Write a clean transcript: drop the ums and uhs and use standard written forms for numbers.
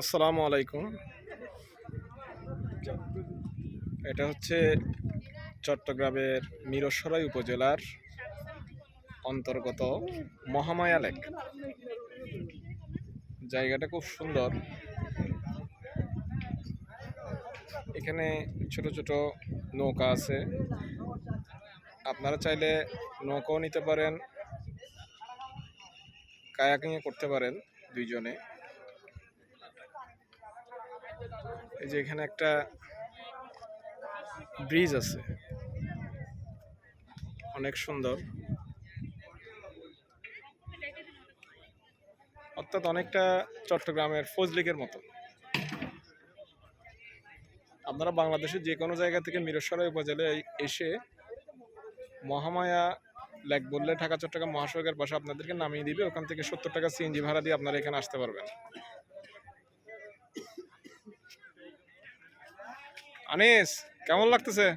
আসসালামু আলাইকুম। এটা হচ্ছে চট্টগ্রামের মিরসরাই উপজেলার অন্তর্গত মহামায়া লেক। জায়গাটা খুব সুন্দর। এখানে ছোট ছোট নৌকা আছে, আপনারা চাইলে নৌকাও নিতে পারেন, কায়াকিং করতে পারেন দুইজনে। এই যে এখানে একটা ব্রিজ আছে, অনেক সুন্দর, অর্থাৎ অনেকটা চট্টগ্রামের ফজলিকের মতো। আপনারা বাংলাদেশের যে কোনো জায়গা থেকে মিরসরাই উপজেলায় এসে মহামায়া লেক বললে ঢাকা চট্টগ্রাম মহাসড়কের পাশে আপনাদেরকে নামিয়ে দিবে। ওখান থেকে 70 টাকা সিএনজি ভাড়া দিয়ে আপনারা এখানে আসতে পারবেন। আনিস, কেমন লাগতেছে?